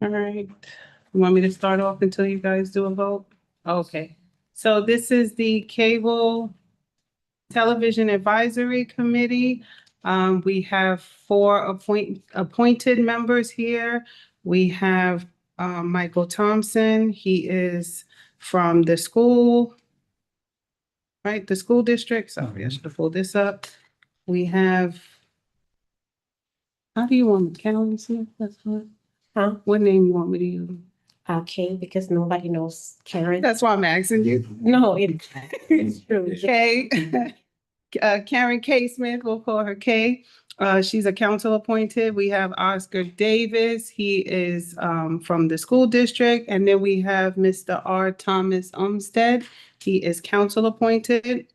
All right. You want me to start off until you guys do a vote? Okay. So this is the Cable Television Advisory Committee. We have four appointed members here. We have Michael Thompson. He is from the school, right? The school district. Sorry, I should have pulled this up. We have, how do you want me? Karen Smith? That's what. Huh? What name you want me to use? Okay, because nobody knows Karen. That's why I'm asking you. No, it's true. Kay, Karen K. Smith, we'll call her Kay. She's a council appointed. We have Oscar Davis. He is from the school district. And then we have Mr. R. Thomas Umstead. He is council appointed.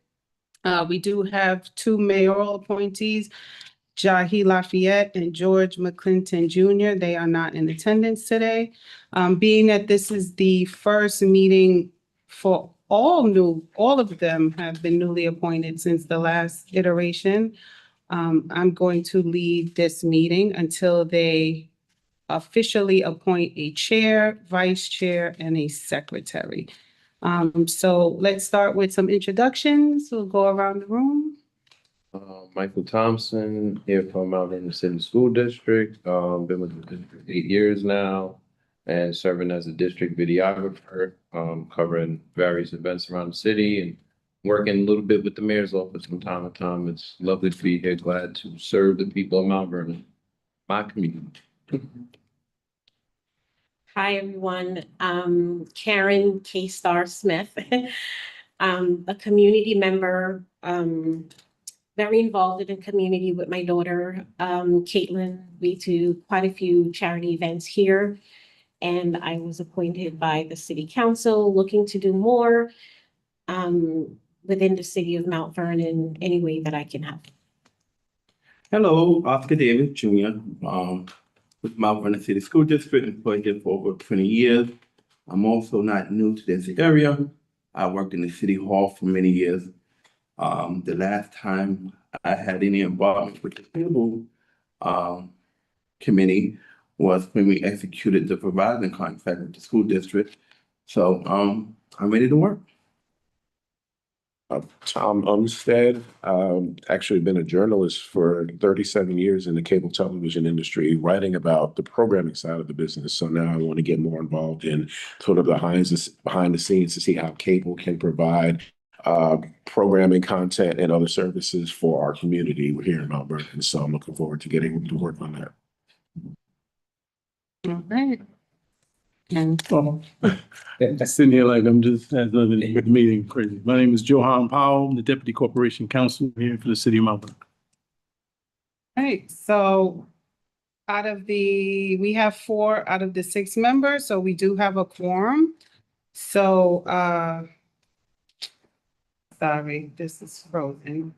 We do have two mayoral appointees, Jahi Lafayette and George McClinton Jr. They are not in attendance today. Being that this is the first meeting for all of them have been newly appointed since the last iteration. I'm going to lead this meeting until they officially appoint a chair, vice chair, and a secretary. So let's start with some introductions. We'll go around the room. Michael Thompson, here from Mount Vernon City School District. Been with the district 8 years now and serving as a district videographer, covering various events around the city and working a little bit with the mayor's office from time to time. It's lovely to be here. Glad to serve the people of Mount Vernon, my community. Hi, everyone. Karen K. Star Smith, a community member, very involved in the community with my daughter, Caitlin. We do quite a few charity events here. And I was appointed by the city council, looking to do more within the city of Mount Vernon any way that I can help. Hello, Oscar Davis Jr. With Mount Vernon City School District, employed here for over 20 years. I'm also not new to this area. I worked in the city hall for many years. The last time I had any involvement with the cable committee was when we executed the providing contract with the school district. So I'm ready to work. Tom Umstead, actually been a journalist for 37 years in the cable television industry, writing about the programming side of the business. So now I want to get more involved in sort of the behind the scenes to see how cable can provide programming content and other services for our community here in Mount Vernon. So I'm looking forward to getting to work on that. All right. And Sitting here like I'm just living in the meeting crazy. My name is Johan Powell, I'm the Deputy Corporation Counsel here for the City of Mount Vernon. all right, so we have 4 out of the 6 members, so we do have a quorum. So, sorry, this is frozen.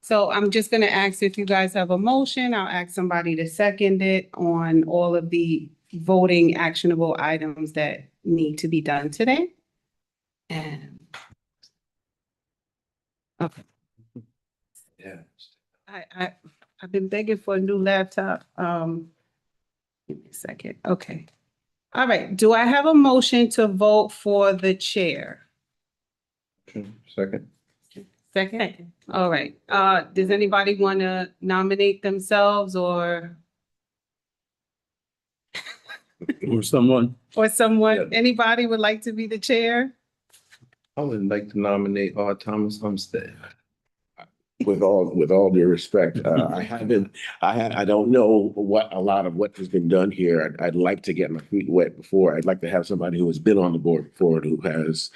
So I'm just gonna ask if you guys have a motion. I'll ask somebody to second it on all of the voting actionable items that need to be done today. And okay. Yeah. I've been begging for a new laptop. Give me a second. Okay. All right. Do I have a motion to vote for the chair? Second. Second? All right. Does anybody want to nominate themselves or Or someone. Yeah. anybody would like to be the chair? I would like to nominate R. Thomas Umstead. With all due respect, I don't know a lot of what has been done here. I'd like to get my feet wet before. I'd like to have somebody who has been on the board before, who has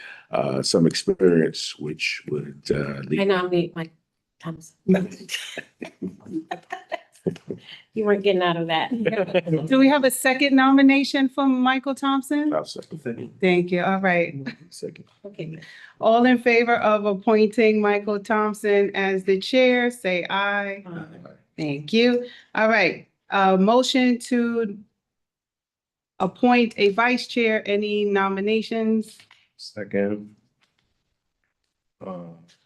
some experience, which would lead. I nominate Mike Thompson. You weren't getting out of that. Do we have a second nomination from Michael Thompson? I'll second. Thank you. All right. Second. Okay. All in favor of appointing Michael Thompson as the chair, say aye. Thank you. All right, motion to appoint a vice chair. Any nominations? Second.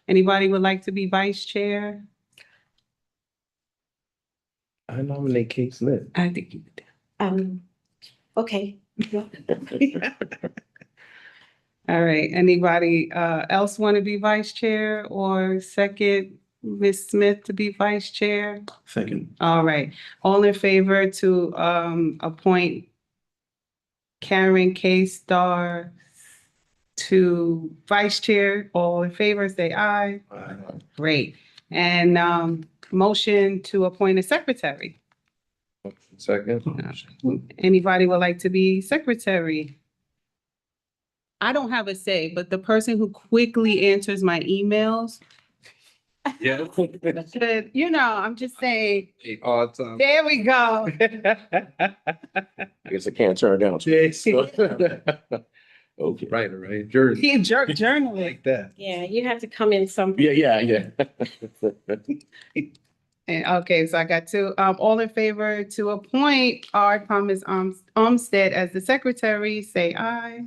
Anybody would like to be vice chair? I nominate Kate Smith. I think you would. Okay. All right, anybody else want to be vice chair or second Ms. Smith to be vice chair? Second. All right, all in favor to appoint Karen K. Star to vice chair, all in favor, say aye. Great. And motion to appoint a secretary. Second. Anybody would like to be secretary? I don't have a say, but the person who quickly answers my emails Yeah. should, I'm just saying, Awesome. there we go. I guess I can't turn down. Okay. Right. Jersey. He journaling. Like that. Yeah, you have to come in some. Yeah. And okay, so I got two, all in favor to appoint R. Thomas Umstead as the secretary, say aye.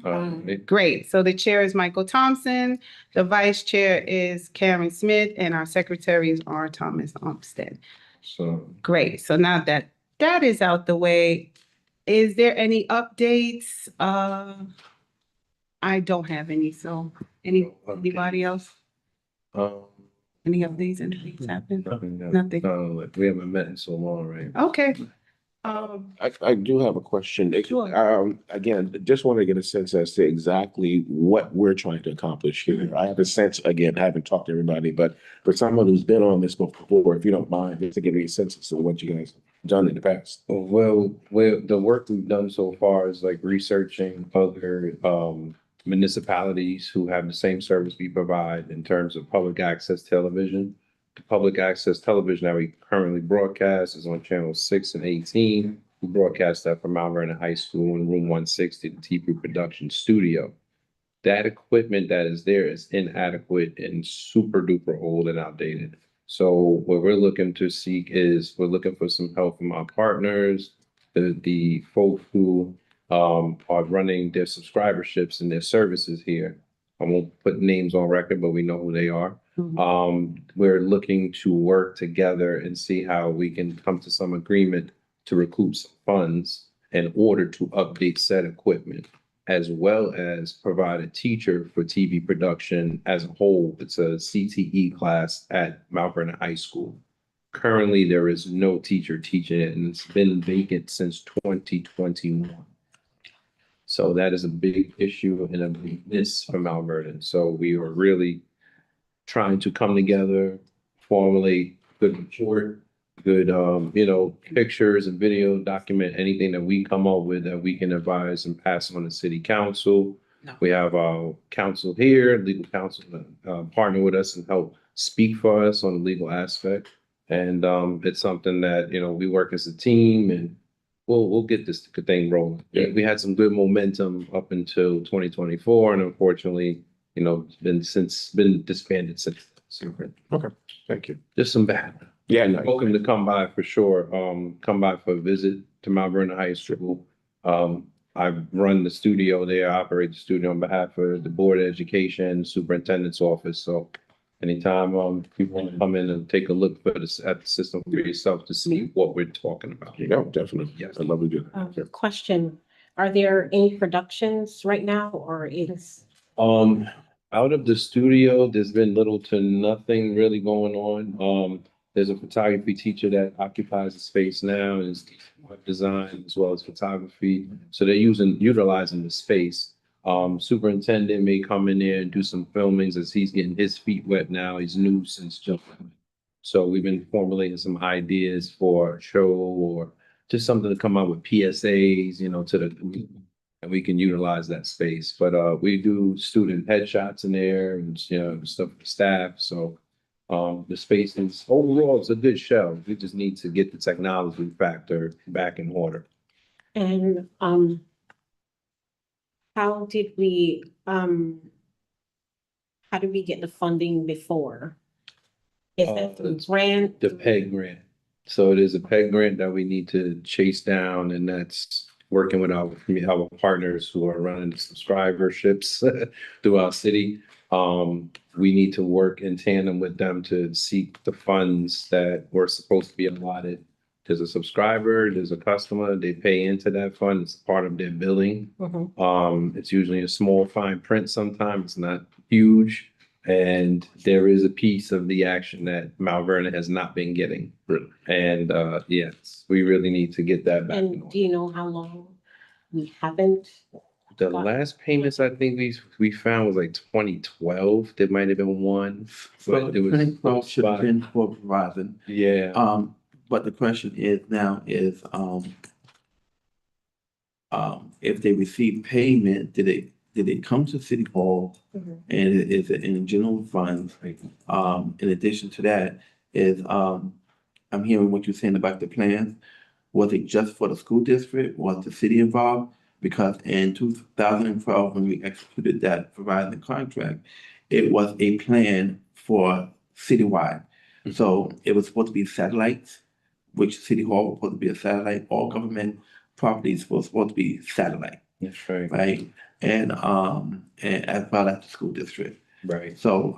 Great. So the chair is Michael Thompson, the vice chair is Karen Smith, and our secretary is R. Thomas Umstead. So, Great. So now that that is out the way, is there any updates? I don't have any, so anybody else? Any of these anything's happened? Nothing. No, we haven't met in so long, right? Okay. I do have a question. Sure. Again, just want to get a sense as to exactly what we're trying to accomplish here. I have a sense, again, I haven't talked to everybody, but for someone who's been on this before, if you don't mind, just to give me a sense of what you guys have done in the past. Well, the work we've done so far is like researching other municipalities who have the same service we provide in terms of public access television. The public access television that we currently broadcast is on channel 6 and 18. We broadcast that from Mount Vernon High School in room 160, the TV production studio. That equipment that is there is inadequate and super duper old and outdated. So what we're looking to seek is we're looking for some help from our partners, the folks who are running their subscriberships and their services here. I won't put names on record, but we know who they are. We're looking to work together and see how we can come to some agreement to recoup some funds in order to update said equipment, as well as provide a teacher for TV production as a whole. It's a CTE class at Mount Vernon High School. Currently, there is no teacher teaching it, and it's been vacant since 2021. So that is a big issue and a big miss for Mount Vernon. So we are really trying to come together, formulate good report, good, pictures and video, document anything that we come up with that we can advise and pass on to city council. No. We have our council here, legal counsel, partner with us and help speak for us on the legal aspect. And it's something that, we work as a team and we'll get this thing rolling. Yeah. We had some good momentum up until 2024, and unfortunately, it's been disbanded since. So Okay, thank you. just some bad. Yeah, no. Welcome to come by for sure. Come by for a visit to Mount Vernon High School. I run the studio there, I operate the studio on behalf of the Board of Education, Superintendent's Office. So anytime people want to come in and take a look at the system for yourself to see what we're talking about. Yeah, definitely. Yes. I'd love to do that. Question, are there any productions right now or is? Out of the studio, there's been little to nothing really going on. There's a photography teacher that occupies the space now and is web design as well as photography. So they're utilizing the space. Superintendent may come in there and do some filmings as he's getting his feet wet now. He's new since July. So we've been formulating some ideas for a show or just something to come out with PSAs, to the, and we can utilize that space. But we do student headshots in there and, stuff for staff. So the space is overall, it's a good show. We just need to get the technology factor back in order. And how did we get the funding before? Is that through grant? The PEG grant. So it is a PEG grant that we need to chase down, and that's working with our partners who are running the subscriberships through our city. We need to work in tandem with them to seek the funds that were supposed to be allotted there's a subscriber, there's a customer, they pay into that fund, it's part of their billing. It's usually a small fine print sometimes, it's not huge. And there is a piece of the action that Mount Vernon has not been getting. Really? And, yes, we really need to get that back. And do you know how long we haven't? The last payments I think we found was like 2012. There might have been one, So but it was 2012 should have been for Verizon. yeah. But the question is now is, if they receive payment, did it come to City Hall? And is it in general funds? In addition to that, I'm hearing what you're saying about the plans. Was it just for the school district? Was the city involved? Because in 2012, when we executed that Verizon contract, it was a plan for citywide. So it was supposed to be satellites, which City Hall was supposed to be a satellite. All government properties were supposed to be satellite, That's right. right? And as well as the school district. Right. So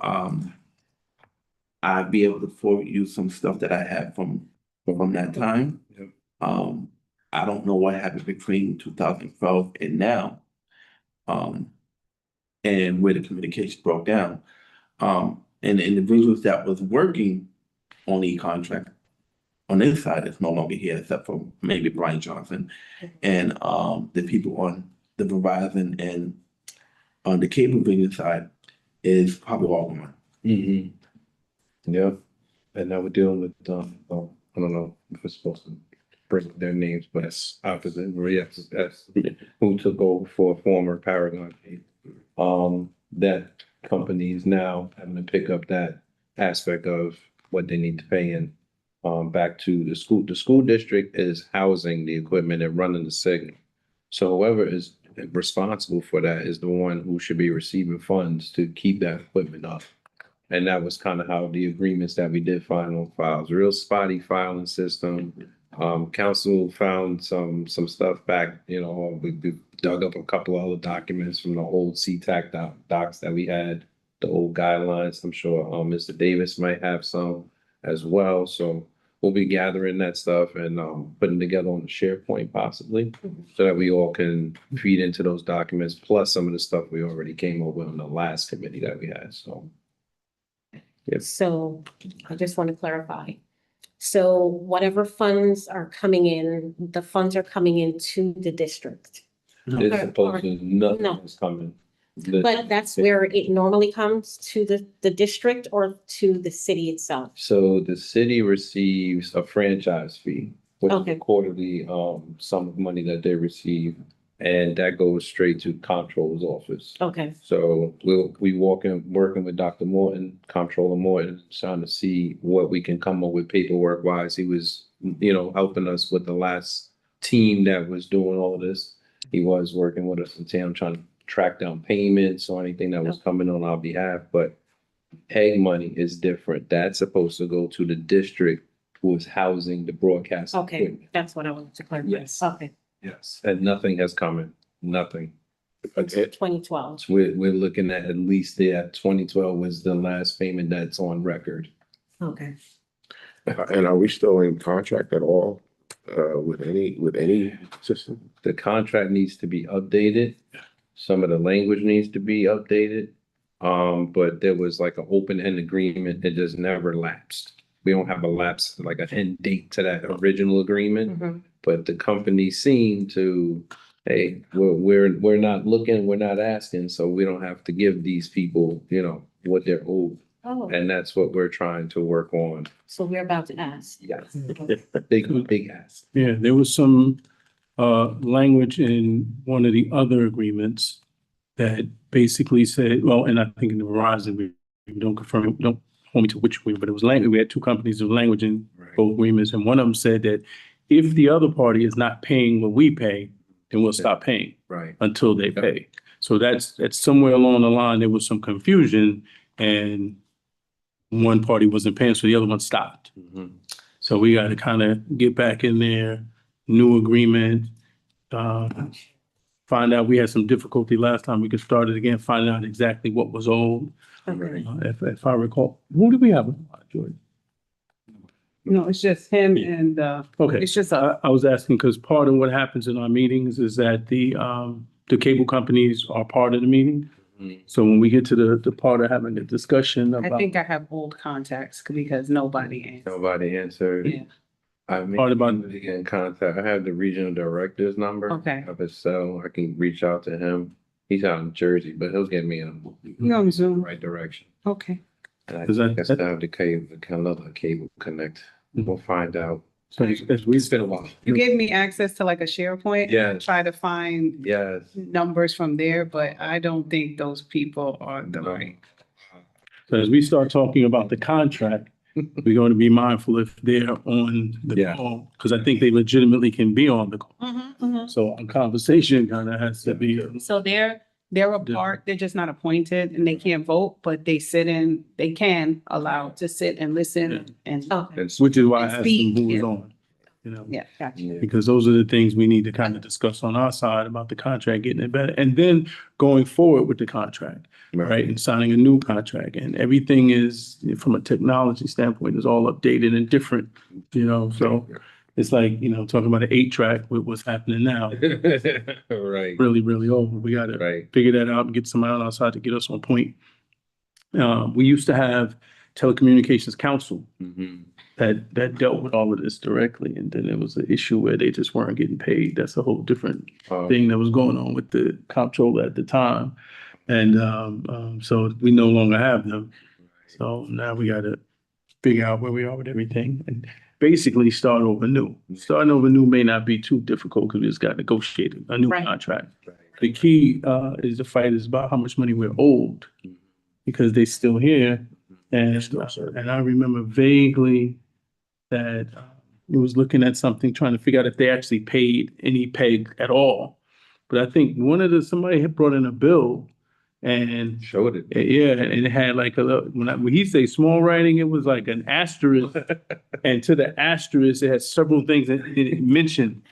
I'd be able to forward you some stuff that I have from that time. Yep. I don't know what happened between 2012 and now, and where the communication broke down. And the individuals that was working on the contract on this side is no longer here, except for maybe Brian Johnson, and the people on the Verizon and on the cable vision side is probably all gone. Yeah. And now we're dealing with I don't know if we're supposed to bring their names, but it's opposite. That's who took over for former Paragon. That company is now having to pick up that aspect of what they need to pay in. Back to the school. The school district is housing the equipment and running the signal. So whoever is responsible for that is the one who should be receiving funds to keep that equipment up. And that was kind of how the agreements that we did find on files, real spotty filing system. Council found some stuff back, we dug up a couple other documents from the old CTAC docs that we had, the old guidelines. I'm sure Mr. Davis might have some as well. So we'll be gathering that stuff and putting together on the SharePoint possibly, so that we all can feed into those documents, plus some of the stuff we already came up with on the last committee that we had. So. Yes. So I just want to clarify. So whatever funds are coming in, the funds are coming into the district. It's supposed to, nothing No. is coming. But that's where it normally comes to the district or to the city itself. So the city receives a franchise fee, which is Okay. a quarterly sum of money that they receive, and that goes straight to comptroller's office. Okay, So working with Dr. Morton, Comptroller Morton, trying to see what we can come up with paperwork wise. He was, helping us with the last team that was doing all of this. He was working with us in town, trying to track down payments or anything that was coming on our behalf. But PEG money is different. That's supposed to go to the district who is housing the broadcast okay, equipment. that's what I wanted to clarify. Yes. Okay, Yes. And nothing has come in, nothing. Okay. 2012. So we're looking at least 2012 was the last payment that's on record. Okay, And are we still in contract at all with any system? The contract needs to be updated. Some of the language needs to be updated. But there was like an open-end agreement that just never lapsed. We don't have a lapse, like an end date to that original agreement. Mhm. But the company seemed to, hey, we're not looking, we're not asking, so we don't have to give these people, what they're owed. Oh, And that's what we're trying to work on. so we're about to ask. Yes. Big ask. Yeah, there was some language in one of the other agreements that basically said, well, and I think in the Verizon, we don't confirm, don't hold me to which agreement, but it was language. We had two companies of language in both agreements, and one of them said that if the other party is not paying what we pay, then we'll stop paying Right. until they pay. So that's somewhere along the line, there was some confusion, and one party wasn't paying, so the other one stopped. Mhm. So we got to kind of get back in there, new agreement. Find out, we had some difficulty last time, we could start it again, find out exactly what was owed. Okay, If I recall, who did we have? George? No, it's just him and, Okay, it's just I was asking because part of what happens in our meetings is that the cable companies are part of the meeting. Mhm. So when we get to the part of having a discussion I about think I have old contacts because nobody answered. Nobody answered. Yeah, I mean, Part about- to get in contact. I have the regional director's number. Okay. Of his cell. I can reach out to him. He's out in Jersey, but he'll get me in no, the Zoom. right direction. Okay. And I Is that- think I still have the cable, another cable connect. We'll find out. so as we It's been a while. You gave me access to like a SharePoint. Yes. Try to find Yes. numbers from there, but I don't think those people are the right. So as we start talking about the contract, we're going to be mindful if they're on the Yeah. call, because I think they legitimately can be on the call. So our conversation kind of has to be. So they're a part, they're just not appointed and they can't vote, but they can allow to sit and listen and, Okay. It's- Which is why I And asked them speak, who was yeah. on. You know, yeah, gotcha. Yeah. because those are the things we need to kind of discuss on our side about the contract, getting it better. And then going forward with the contract, right? And signing a new contract, and everything is, from a technology standpoint, is all updated and different, you know, so it's like, you know, talking about an 8-track with what's happening now, Right. really, really over. We gotta Right. figure that out and get somebody on our side to get us on point. We used to have telecommunications council Mhm. that dealt with all of this directly, and then there was an issue where they just weren't getting paid. That's a whole different thing that was going on with the comptroller at the time. And so we no longer have them. So now we got to figure out where we are with everything and basically start over new. Starting over new may not be too difficult because we just got to negotiate a new Right. contract. Right. The key is the fight is about how much money we're owed because they're still here. And I remember vaguely that it was looking at something, trying to figure out if they actually paid any peg at all. But I think somebody had brought in a bill and Showed it. yeah, and it had like when he say small writing, it was like an asterisk, and to the asterisk, it had several things that it mentioned.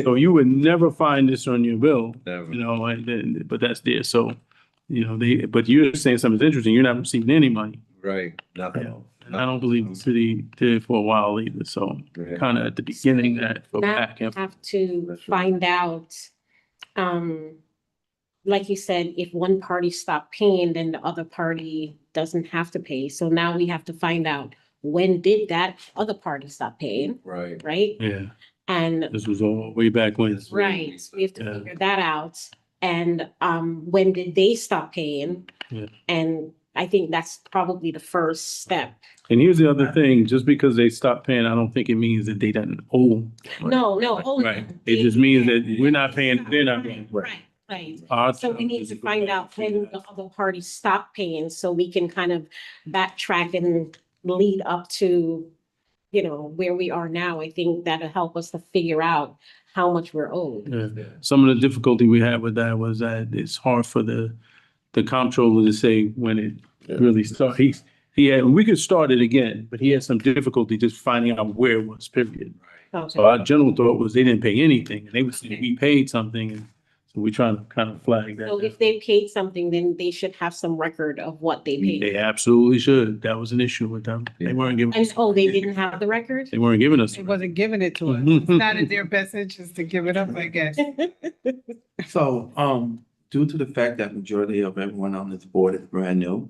So you would never find this on your bill, Never. you know, and then, but that's there. So, you know, but you're saying something interesting. You're not receiving any money. Right. You Nothing. know, and I don't believe the city did for a while either. So Yeah. kind of at the beginning that go Now back and have to That's right. find out, like you said, if one party stopped paying, then the other party doesn't have to pay. So now we have to find out, when did that other party stop paying, Right. right? yeah, And this was all way back when. right, we have to Yeah. figure that out. And when did they stop paying? Yeah. And I think that's probably the first step. And here's the other thing, just because they stopped paying, I don't think it means that they didn't owe. No, hold Right. on. It just means that we're not paying, they're not paying. Right. Our So we job need is to go find back out and figure when it the out. other party stopped paying, so we can kind of backtrack and lead up to, you know, where we are now. I think that'll help us to figure out how much we're owed. Yeah. Some of the difficulty we had with that was that it's hard for the comptroller to say when it really started. We could start it again, but he had some difficulty just finding out where it was, period. So our general thought was they didn't pay anything, and they would say we paid something, and so we're trying to kind of flag that. So if they paid something, then they should have some record of what they They paid. absolutely should. That was an issue with them. They weren't giving, And, they didn't have the record? they weren't giving us. It wasn't giving it to us. It's not in their best interest to give it up, I guess. So, due to the fact that majority of everyone on this board is brand new,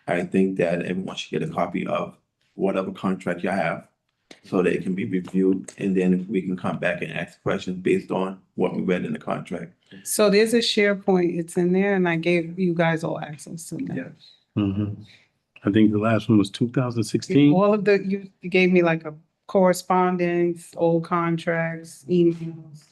I think that everyone should get a copy of whatever contract you have, so that it can be reviewed, and then we can come back and ask questions based on what we read in the contract. So there's a SharePoint, it's in there, and I gave you guys all access to that. Yes. Mhm. I think the last one was 2016. All of you gave me like a correspondence, old contracts, emails.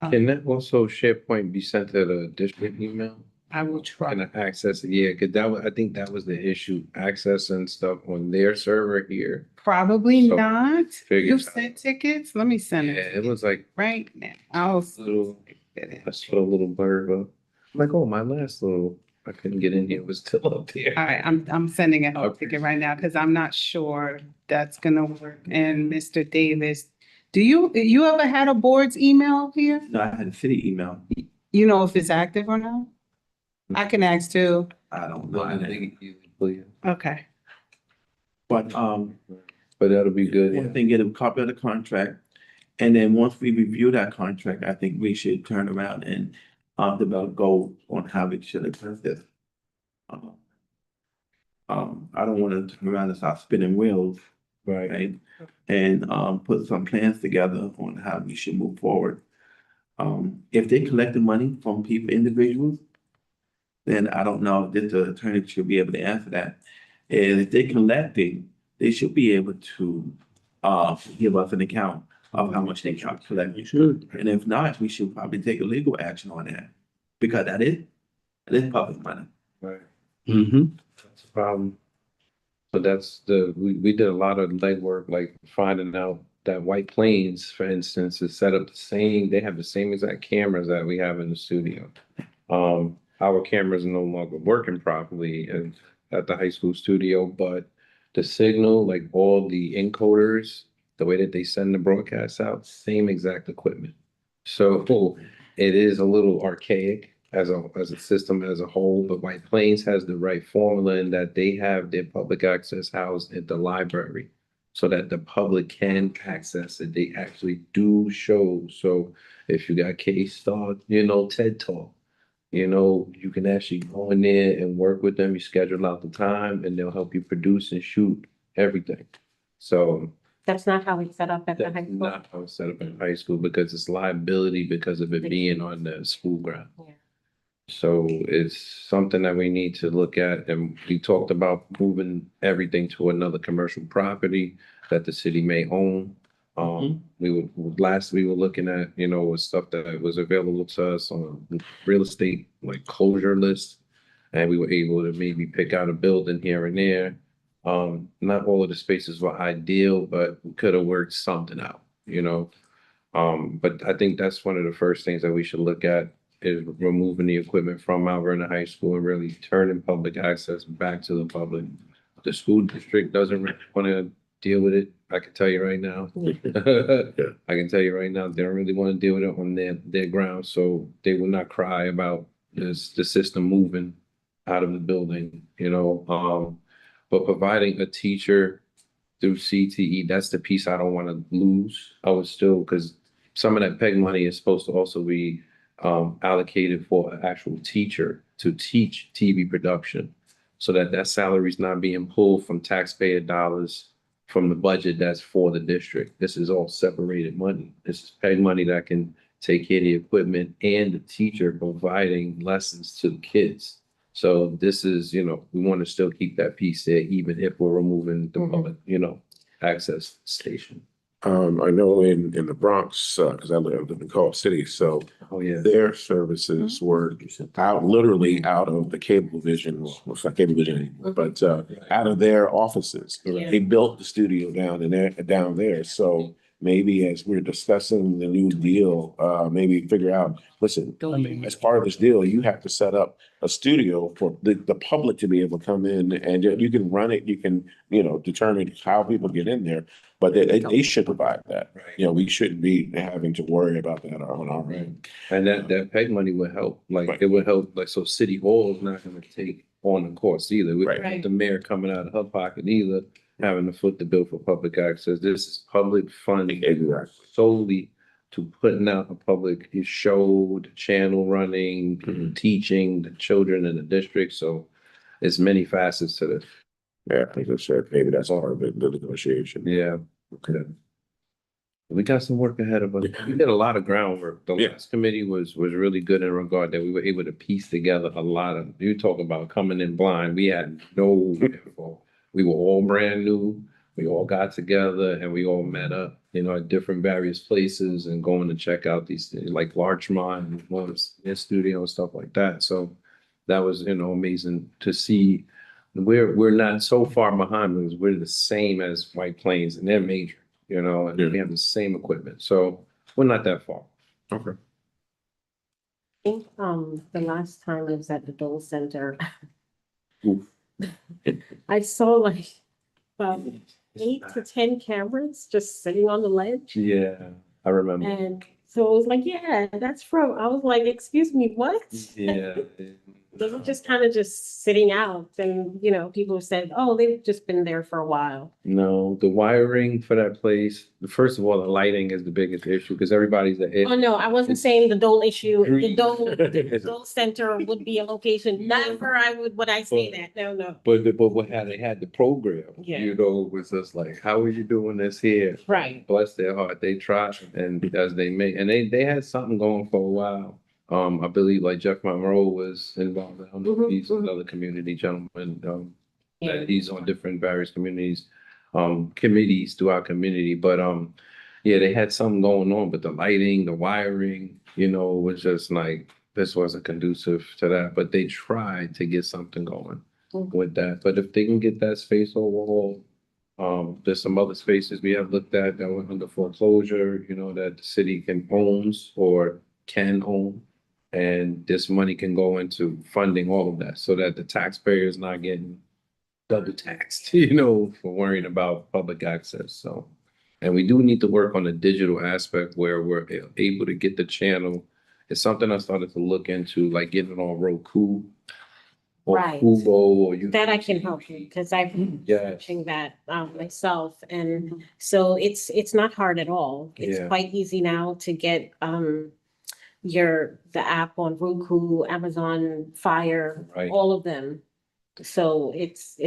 Can that also SharePoint be sent to the district email? I will try. Can I access it? Yeah, because I think that was the issue, accessing stuff on their server here. Probably So, not. figure You it out. sent tickets? Let me send Yeah, it it was like right now. I'll little, get it. I saw a little blurb up. I'm like, oh, my last little, I couldn't get in here, was still up there. All right, I'm sending a Okay. ticket right now because I'm not sure that's gonna work. And Mr. Davis, you ever had a board's email here? No, I had a city email. You know if it's active or not? I can ask too. I don't No, know. I think you, please. Okay. But, but that'll be good. One thing, get a copy of the contract. And then once we review that contract, I think we should turn around and develop goals on how we should address this. I don't want to turn around and start spinning wheels, Right. right? And put some plans together on how we should move forward. If they collect the money from people, individuals, then I don't know if the attorney should be able to answer that. And if they're collecting, they should be able to give us an account of how much they collect. You should. And if not, we should probably take a legal action on that, because that is public money. Right. Mm-hmm. That's a problem. So that's we did a lot of legwork, like finding out that White Plains, for instance, is set up the same, they have the same exact cameras that we have in the studio. Our cameras are no longer working properly at the high school studio, but the signal, like all the encoders, the way that they send the broadcasts out, same exact equipment. So it is a little archaic as a system as a whole, but White Plains has the right formula in that they have their public access housed at the library so that the public can access it. They actually do shows. So if you got K-Star, TED Talk, you can actually go in there and work with them. You schedule out the time and they'll help you produce and shoot everything. So That's not how it's set up at the that's high school. not how it's set up in high school because it's liability because of it being on the school ground. Yeah. So it's something that we need to look at, and we talked about moving everything to another commercial property that the city may own. We were looking at, stuff that was available to us on real estate, like closure list. And we were able to maybe pick out a building here and there. Not all of the spaces were ideal, but we could have worked something out, But I think that's one of the first things that we should look at is removing the equipment from Mount Vernon High School and really turning public access back to the public. The school district doesn't really want to deal with it. I can tell you right now. I can tell you right now, they don't really want to deal with it on their ground, so they will not cry about the system moving out of the building, But providing a teacher through CTE, that's the piece I don't want to lose. I would still, because some of that PEG money is supposed to also be allocated for an actual teacher to teach TV production so that salary is not being pulled from taxpayer dollars from the budget that's for the district. This is all separated money. This is PEG money that can take care of the equipment and the teacher providing lessons to the kids. So this is, we want to still keep that piece there, even if we're removing the public, access station. I know in the Bronx, because I live in Culver City, so Oh, yeah. their services were literally out of the Cablevision, well, it's not Cablevision anymore, but out of their offices. Yeah. They built the studio down there. So maybe as we're discussing the new deal, maybe figure out, listen, as part of this deal, you have to set up a studio for the public to be able to come in and you can run it, you can, determine how people get in there, but they should provide that. Right. We shouldn't be having to worry about that on our end. And that PEG money would help, Right. it would help, so City Hall is not gonna take on the cost either. We don't Right. want the mayor coming out of her pocket either, having to foot the bill for public access. This is public funding Exactly. solely to putting out a public show, the channel running, teaching the children in the district. So there's many facets to this. Yeah, like I said, maybe that's part of the negotiation. Yeah. Okay. We got some work ahead of us. We did a lot of groundwork. The Yeah. last committee was really good in regard that we were able to piece together a lot of, you talk about coming in blind. We had no info. We were all brand new. We all got together and we all met up, at different various places and going to check out these things like Larchmont and their studio and stuff like that. So that was, amazing to see. We're not so far behind because we're the same as White Plains and they're major, and we have the same equipment. So we're not that far. Okay. I think, the last time I was at the Dole Center, Oof. I saw like about 8 to 10 cameras just sitting on the ledge. Yeah, I remember. And so it was like, yeah, that's from, I was like, excuse me, what? Yeah, They were just kind of just sitting out and, people said, oh, they've just been there for a while. No, the wiring for that place, first of all, the lighting is the biggest issue because everybody's Oh, no, I wasn't saying the Dole issue, the Green. The Dole Center would be a location. Never would I say that. No, no. But what had they had the program, Yeah. it was just like, how are you doing this here? Right. Bless their heart, they tried and as they make, and they had something going for a while. I believe like Jeff Monroe was involved. I don't know if he's another community gentleman, Yeah. that he's on different various communities, committees through our community, but, yeah, they had something going on, but the lighting, the wiring, was just like, this wasn't conducive to that, but they tried to get something going with that. But if they can get that space overhauled, there's some other spaces we have looked at that went under foreclosure, that the city owns or can own. And this money can go into funding all of that so that the taxpayer is not getting double taxed, for worrying about public access. So, and we do need to work on the digital aspect where we're able to get the channel. It's something I started to look into, like getting it on Roku or Right. Fubo or you. That I can help you because I've been Yes. searching that myself. And so it's not hard at all. It's Yeah. quite easy now to get the app on Roku, Amazon Fire, Right. all of them. So it's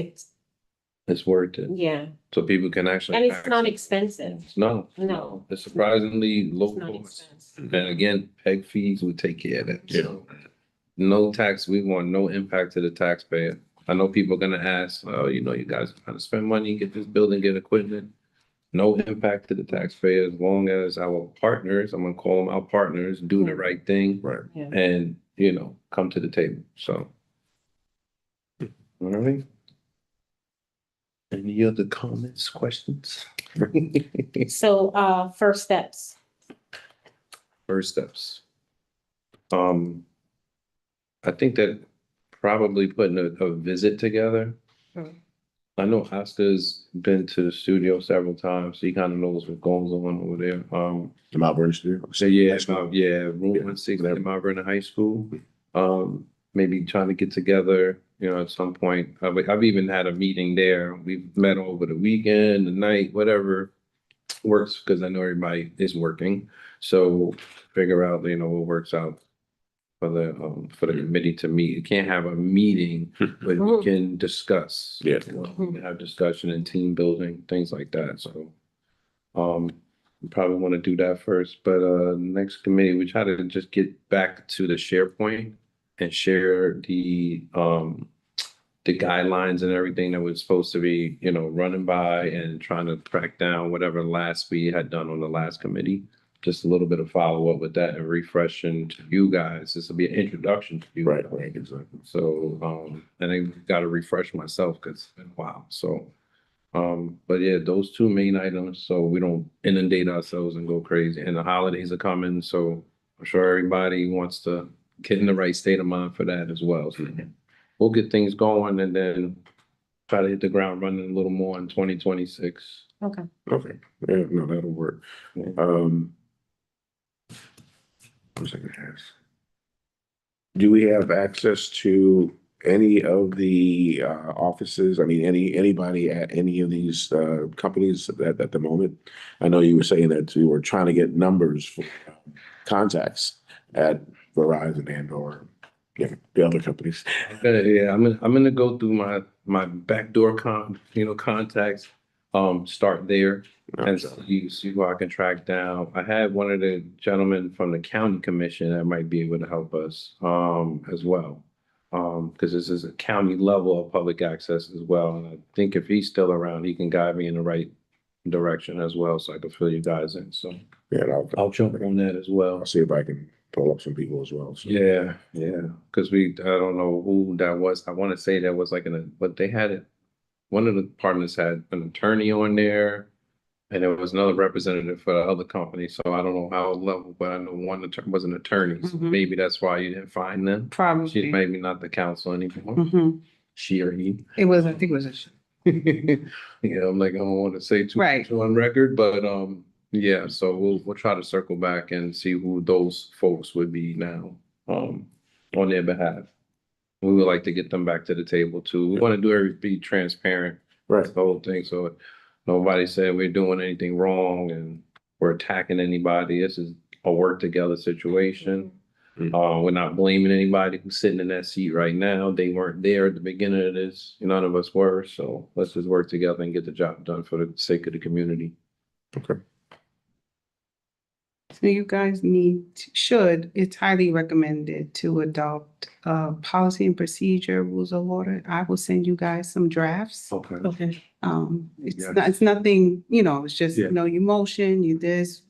It's worth it. yeah. So people can actually. And it's not access- expensive. No. No. It's surprisingly low It's not cost. expensive. And again, PEG fees would take care of that. Yeah. So no tax, we want no impact to the taxpayer. I know people are gonna ask, oh, you guys gotta spend money, get this building, get equipment. No impact to the taxpayer as long as our partners, I'm gonna call them our partners, do the right thing Right. Yeah. and, come to the table. So. All right. Any other comments, questions? So first steps. First steps. I think that probably putting a visit together. Mm. I know Oscar's been to the studio several times, so he kind of knows what goes on over there. The Mount Vernon Studio. So yeah, High school. Room 160 at Mount Vernon High School. Maybe trying to get together, at some point. I've even had a meeting there. We've met over the weekend, the night, whatever works, because I know everybody is working. So figure out, what works out for the committee to meet. You can't have a meeting, but we can discuss. Yeah. We can have discussion and team building, things like that. So, we probably want to do that first, but, next committee, we try to just get back to the SharePoint and share the guidelines and everything that was supposed to be, running by and trying to track down whatever last we had done on the last committee. Just a little bit of follow up with that and refreshing to you guys. This will be an introduction to you. Right, exactly. So, and I got to refresh myself because it's been a while. So, but yeah, those two main items, so we don't inundate ourselves and go crazy. And the holidays are coming, so I'm sure everybody wants to get in the right state of mind for that as well. So we'll get things going and then try to hit the ground running a little more in 2026. Okay. Okay, yeah, no, that'll work. Yeah. What was I gonna ask? Do we have access to any of the offices? I mean, anybody at any of these companies at the moment? I know you were saying that you were trying to get numbers for contacts at Verizon and or the other companies. Yeah, I'm gonna go through my backdoor contacts, start there and see who I can track down. I had one of the gentlemen from the county commission that might be able to help us, as well. Because this is a county level of public access as well. And I think if he's still around, he can guide me in the right direction as well, so I can fill you guys in. So Yeah, I'll jump on that as well. I'll see if I can pull up some people as well. So. Yeah, because I don't know who that was. I want to say that was like but they had it. One of the partners had an attorney on there, and there was another representative for the other company. So I don't know how level, but I know one was an attorney. So Mhm. maybe that's why you didn't find them. She's Probably. maybe not the council anymore. Mhm. She or he. It was, I think it was Yeah, I'm like, I don't want to say too Right. much on record, but yeah, so we'll try to circle back and see who those folks would be now, on their behalf. We would like to get them back to the table too. We want to do be transparent, Right. the whole thing, so nobody said we're doing anything wrong and we're attacking anybody. This is a work together situation. We're not blaming anybody who's sitting in that seat right now. They weren't there at the beginning of this. None of us were, so let's just work together and get the job done for the sake of the community. Okay. So you guys it's highly recommended to adopt policy and procedure rules of order. I will send you guys some drafts. Okay. Okay. It's nothing, it's just, Yeah. you motion, you this,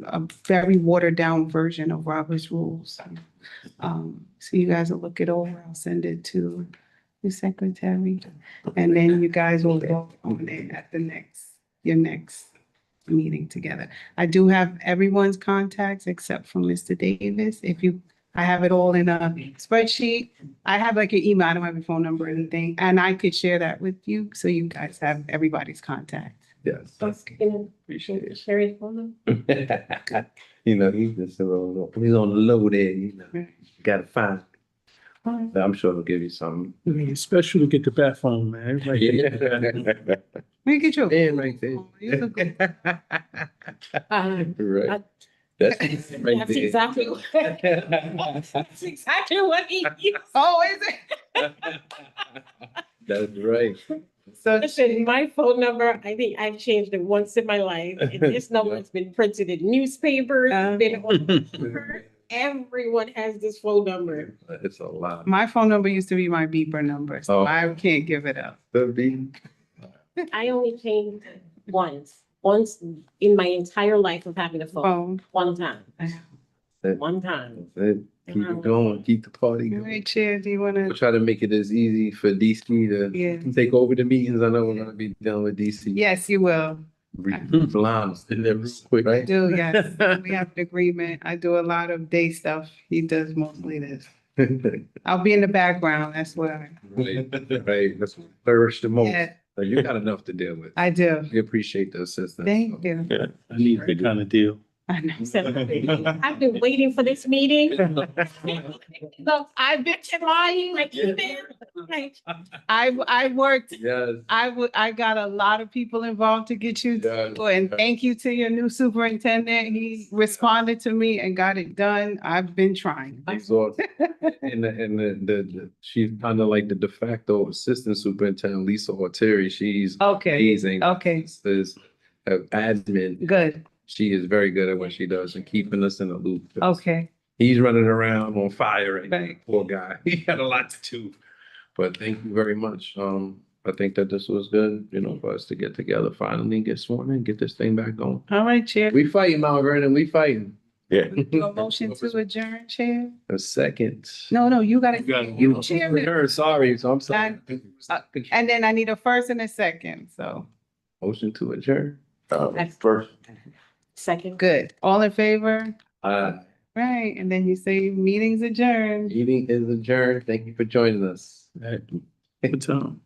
a very watered down version of Robert's rules. So you guys will look it over. I'll send it to the secretary. And then you guys will vote on it at your next meeting together. I do have everyone's contacts except for Mr. Davis. I have it all in a spreadsheet. I have like an email, I don't have a phone number or anything, and I could share that with you, so you guys have everybody's contact. Yes. Appreciate it. Sherry, phone number? He's just he's on the low there, Right. Gotta find. All right. But I'm sure he'll give you some. I mean, it's special to get the bat phone, man. Everybody get the bat phone. Let me get you. Man, right there. You look good. Right. That's right That's there. exactly what, that's exactly what he used. Oh, is it? That's right. So Listen, my phone number, I think I've changed it once in my life. And this number has been printed in newspapers, been on everyone has this phone number. It's a lot. my phone number used to be my beeper number, so Oh. I can't give it up. The beat. I only changed it once in my entire life of having a phone, Phone. one time, That's one time. it. Keep it going. Keep the party All going. right, Chair, do you want We'll to? try to make it as easy for DC Yeah. to take over the meetings. I know we're gonna be dealing with DC. Yes, you will. Blondes in there real quick, right? Do, yes. We have an agreement. I do a lot of day stuff. He does mostly this. I'll be in the background. That's what Right, right. That's what flourish the most. Yeah, So you got enough to deal with. I do. We appreciate the assistance. Thank you. Yeah, I need that kind of deal. I know. I've been waiting for this meeting. Look, I've been lying, like you've been, like, I worked, Yes. I got a lot of people involved to get you, Yes. and thank you to your new superintendent. He responded to me and got it done. I've been trying. Exhausted. And she's kind of like the de facto assistant superintendent, Lisa Orteri. She's Okay, amazing. okay, Is admin. good. She is very good at what she does and keeping us in the loop. Okay, He's running around on fire right now, Right. poor guy. He got a lot to do. But thank you very much. I think that this was good, for us to get together finally and get sworn in, get this thing back going. all right, Chair. We fighting, Mount Vernon, we fighting. Yeah. Do a motion to adjourn, Chair? A second. No, you gotta, You you chairman. Her, sorry, so I'm sorry. And then I need a first and a second, so, Motion to adjourn. First. second. good. All in favor? Meeting Right, and then you say meeting's adjourned. is adjourned. Thank you for joining us. Right. Good time.